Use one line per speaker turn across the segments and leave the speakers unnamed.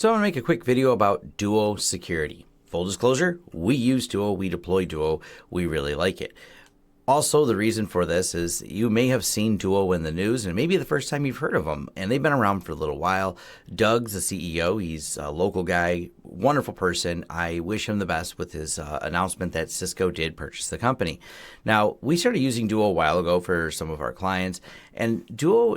So I want to make a quick video about Duo Security. Full disclosure, we use Duo, we deploy Duo, we really like it. Also, the reason for this is you may have seen Duo in the news, and maybe the first time you've heard of them, and they've been around for a little while. Doug's the CEO. He's a local guy, wonderful person. I wish him the best with his announcement that Cisco did purchase the company. Now, we started using Duo a while ago for some of our clients, and Duo,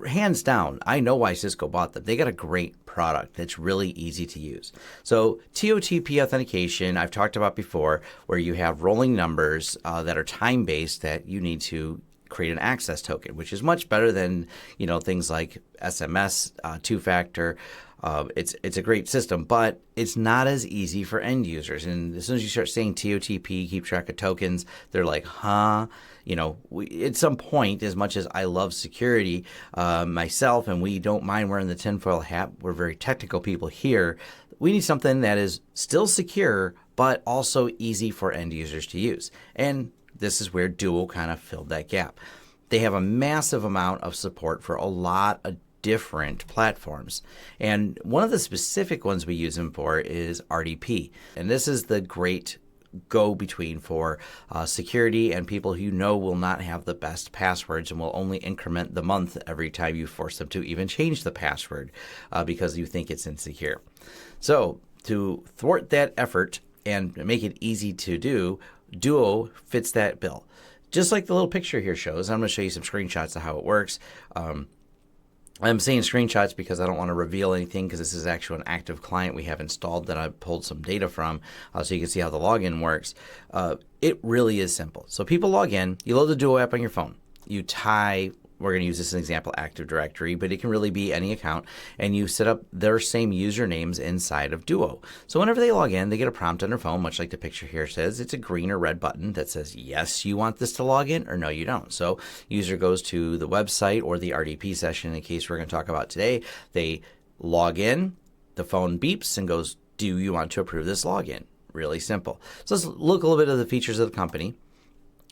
hands down, I know why Cisco bought them. They got a great product that's really easy to use. So TOTP authentication, I've talked about before, where you have rolling numbers that are time-based that you need to create an access token, which is much better than things like SMS, two-factor. It's a great system, but it's not as easy for end users. And as soon as you start saying TOTP, keep track of tokens, they're like, huh? At some point, as much as I love security myself, and we don't mind wearing the tinfoil hat, we're very technical people here, we need something that is still secure, but also easy for end users to use. And this is where Duo kind of filled that gap. They have a massive amount of support for a lot of different platforms. And one of the specific ones we use them for is RDP. And this is the great go-between for security and people who will not have the best passwords and will only increment the month every time you force them to even change the password because you think it's insecure. So to thwart that effort and make it easy to do, Duo fits that bill. Just like the little picture here shows, I'm going to show you some screenshots of how it works. I'm saying screenshots because I don't want to reveal anything because this is actually an active client we have installed that I pulled some data from so you can see how the login works. It really is simple. So people log in, you load the Duo app on your phone, you tie, we're going to use this as an example, Active Directory, but it can really be any account, and you set up their same usernames inside of Duo. So whenever they log in, they get a prompt on their phone, much like the picture here says. It's a green or red button that says, yes, you want this to log in, or no, you don't. So user goes to the website or the RDP session, in the case we're going to talk about today. They log in, the phone beeps and goes, do you want to approve this login? Really simple. So let's look a little bit of the features of the company.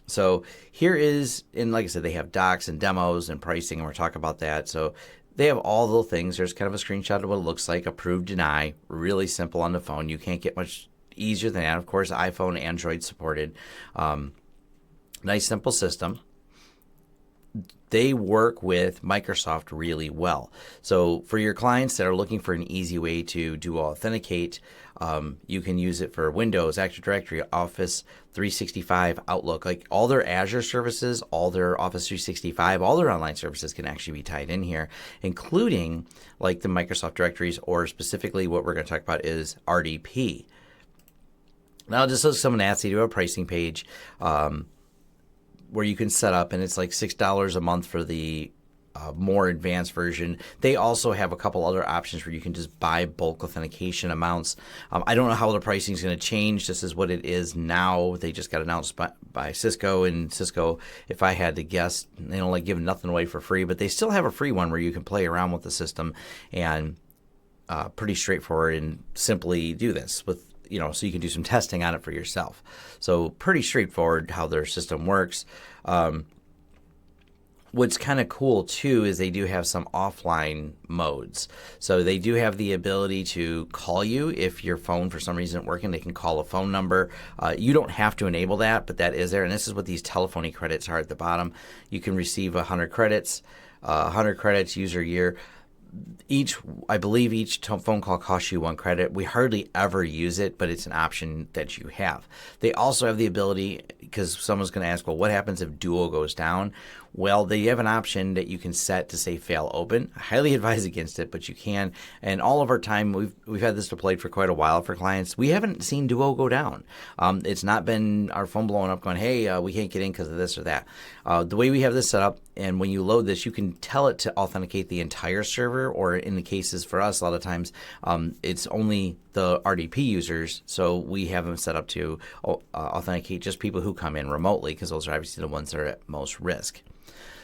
So here is, and like I said, they have docs and demos and pricing, and we're talking about that. So they have all the things. There's kind of a screenshot of what it looks like. Approve, deny, really simple on the phone. You can't get much easier than that. Of course, iPhone, Android supported. Nice, simple system. They work with Microsoft really well. So for your clients that are looking for an easy way to Duo authenticate, you can use it for Windows, Active Directory, Office 365, Outlook, like all their Azure services, all their Office 365, all their online services can actually be tied in here, including like the Microsoft directories, or specifically what we're going to talk about is RDP. Now, just so someone asks, you do a pricing page where you can set up, and it's like $6 a month for the more advanced version. They also have a couple other options where you can just buy bulk authentication amounts. I don't know how the pricing is going to change. This is what it is now. They just got announced by Cisco, and Cisco, if I had to guess, they don't like giving nothing away for free, but they still have a free one where you can play around with the system and pretty straightforward and simply do this with so you can do some testing on it for yourself. So pretty straightforward how their system works. What's kind of cool too is they do have some offline modes. So they do have the ability to call you if your phone for some reason isn't working. They can call a phone number. You don't have to enable that, but that is there. And this is what these telephony credits are at the bottom. You can receive 100 credits, 100 credits user year. I believe each phone call costs you 1 credit. We hardly ever use it, but it's an option that you have. They also have the ability, because someone's going to ask, well, what happens if Duo goes down? Well, they have an option that you can set to say fail open. I highly advise against it, but you can. And all of our time, we've had this deployed for quite a while for clients. We haven't seen Duo go down. It's not been our phone blowing up going, hey, we can't get in because of this or that. The way we have this set up, and when you load this, you can tell it to authenticate the entire server, or in the cases for us, a lot of times, it's only the RDP users. So we have them set up to authenticate just people who come in remotely, because those are obviously the ones that are at most risk.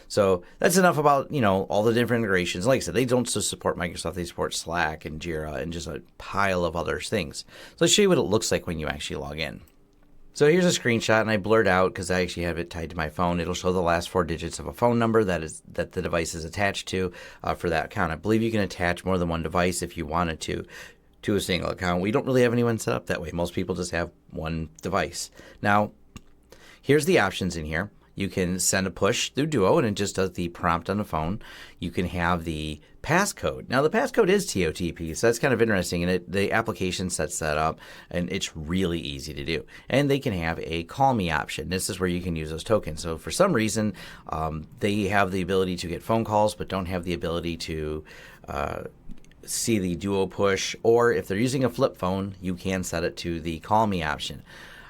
So that's enough about, all the different integrations. Like I said, they don't just support Microsoft, they support Slack and Jira and just a pile of other things. So let's show you what it looks like when you actually log in. So here's a screenshot, and I blurred out because I actually have it tied to my phone. It'll show the last 4 digits of a phone number that the device is attached to for that account. I believe you can attach more than one device if you wanted to a single account. We don't really have anyone set up that way. Most people just have one device. Now, here's the options in here. You can send a push through Duo, and it just does the prompt on the phone. You can have the passcode. Now, the passcode is TOTP, so that's kind of interesting, and the application sets that up, and it's really easy to do. And they can have a call me option. This is where you can use those tokens. So for some reason, they have the ability to get phone calls, but don't have the ability to see the Duo push, or if they're using a flip phone, you can set it to the call me option.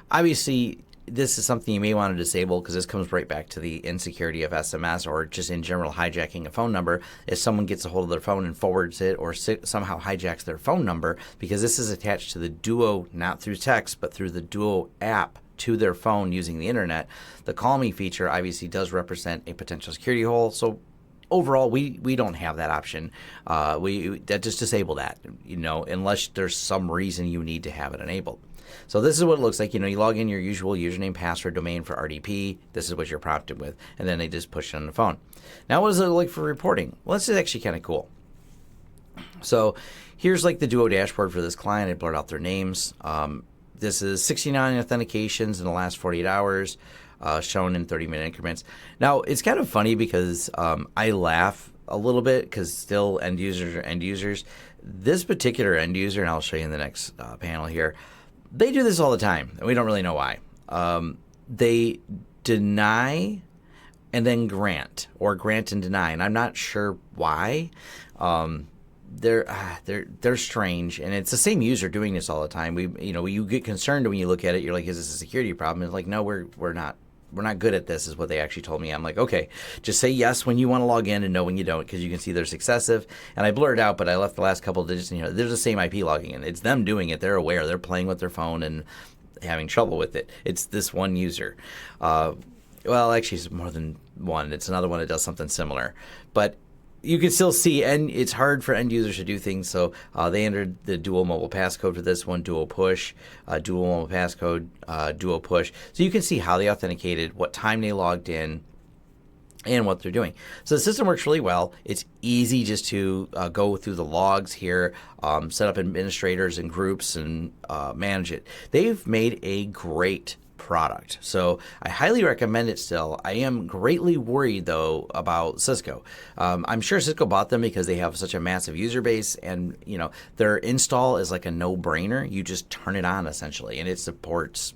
Obviously, this is something you may want to disable because this comes right back to the insecurity of SMS or just in general hijacking a phone number. If someone gets a hold of their phone and forwards it or somehow hijacks their phone number, because this is attached to the Duo, not through text, but through the Duo app to their phone using the internet, the call me feature obviously does represent a potential security hole. So overall, we don't have that option. That just disable that, unless there's some reason you need to have it enabled. So this is what it looks like. You log in your usual username, password, domain for RDP. This is what you're prompted with, and then they just push it on the phone. Now, what does it look like for reporting? Well, this is actually kind of cool. So here's like the Duo dashboard for this client. I blurred out their names. This is 69 authentications in the last 48 hours. Shown in 30-minute increments. Now, it's kind of funny because I laugh a little bit because still end users are end users. This particular end user, and I'll show you in the next panel here, they do this all the time, and we don't really know why. They deny and then grant, or grant and deny, and I'm not sure why. They're strange, and it's the same user doing this all the time. You get concerned when you look at it. You're like, is this a security problem? It's like, no, we're not. We're not good at this, is what they actually told me. I'm like, okay, just say yes when you want to log in and no when you don't, because you can see there's excessive. And I blurred out, but I left the last couple of digits. And, there's the same IP logging in. It's them doing it. They're aware. They're playing with their phone and having trouble with it. It's this one user. Well, actually, it's more than one. It's another one that does something similar. But you can still see, and it's hard for end users to do things. So they entered the Duo mobile passcode for this one, Duo push, Duo mobile passcode, Duo push. So you can see how they authenticated, what time they logged in, and what they're doing. So the system works really well. It's easy just to go through the logs here, set up administrators and groups, and manage it. They've made a great product. So I highly recommend it still. I am greatly worried, though, about Cisco. I'm sure Cisco bought them because they have such a massive user base, and their install is like a no-brainer. You just turn it on, essentially, and it supports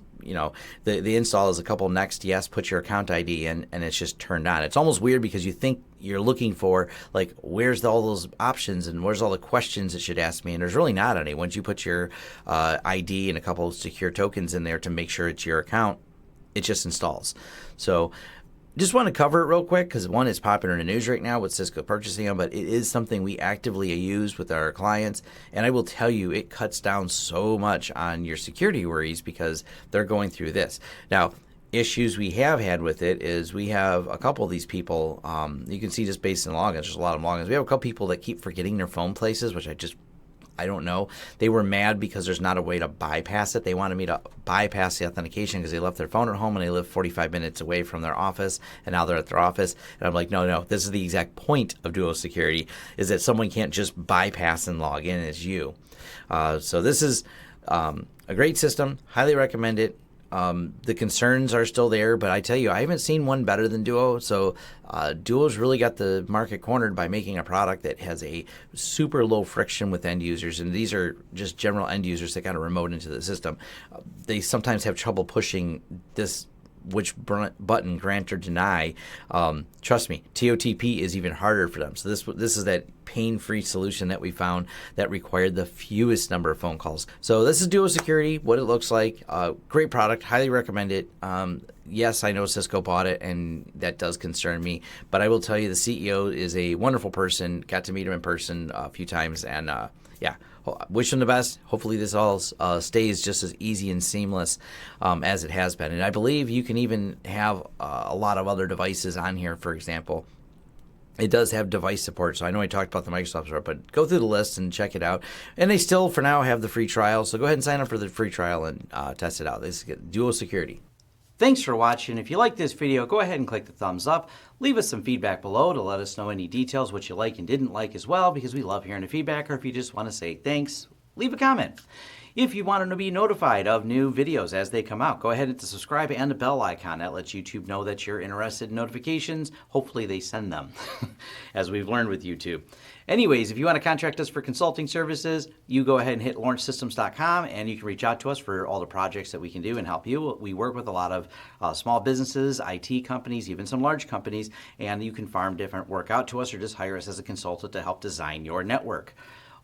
the install is a couple next, yes, put your account ID in, and it's just turned on. It's almost weird because you think you're looking for, like, where's all those options and where's all the questions it should ask me, and there's really not any. Once you put your ID and a couple of secure tokens in there to make sure it's your account, it just installs. So just want to cover it real quick because, one, it's popular in the news right now with Cisco purchasing them, but it is something we actively use with our clients. And I will tell you, it cuts down so much on your security worries because they're going through this. Now, issues we have had with it is we have a couple of these people, you can see just based on logins, there's a lot of logins. We have a couple people that keep forgetting their phone places, which I don't know. They were mad because there's not a way to bypass it. They wanted me to bypass the authentication because they left their phone at home and they live 45 minutes away from their office, and now they're at their office. And I'm like, no, this is the exact point of Duo Security, is that someone can't just bypass and log in as you. So this is a great system. Highly recommend it. The concerns are still there, but I tell you, I haven't seen one better than Duo. So Duo's really got the market cornered by making a product that has a super low friction with end users. And these are just general end users that got a remote into the system. They sometimes have trouble pushing this, which button, grant or deny. Trust me, TOTP is even harder for them. So this is that pain-free solution that we found that required the fewest number of phone calls. So this is Duo Security, what it looks like. Great product, highly recommend it. Yes, I know Cisco bought it, and that does concern me. But I will tell you, the CEO is a wonderful person. Got to meet him in person a few times, and wish him the best. Hopefully this all stays just as easy and seamless as it has been. And I believe you can even have a lot of other devices on here, for example. It does have device support, so I know I talked about the Microsoft support, but go through the list and check it out. And they still, for now, have the free trial, so go ahead and sign up for the free trial and test it out. This is Duo Security. Thanks for watching. If you like this video, go ahead and click the thumbs up. Leave us some feedback below to let us know any details, what you like and didn't like as well, because we love hearing the feedback. Or if you just want to say thanks, leave a comment. If you want to be notified of new videos as they come out, go ahead and hit the subscribe and the bell icon. That lets YouTube know that you're interested in notifications. Hopefully they send them, as we've learned with YouTube. Anyways, if you want to contract us for consulting services, you go ahead and hit lawrencesystems.com, and you can reach out to us for all the projects that we can do and help you. We work with a lot of small businesses, IT companies, even some large companies, and you can farm different work out to us or just hire us as a consultant to help design your network.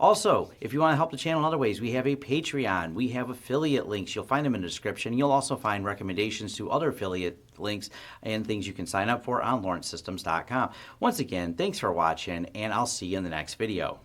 Also, if you want to help the channel in other ways, we have a Patreon. We have affiliate links. You'll find them in the description. You'll also find recommendations to other affiliate links and things you can sign up for on lawrencesystems.com. Once again, thanks for watching, and I'll see you in the next video.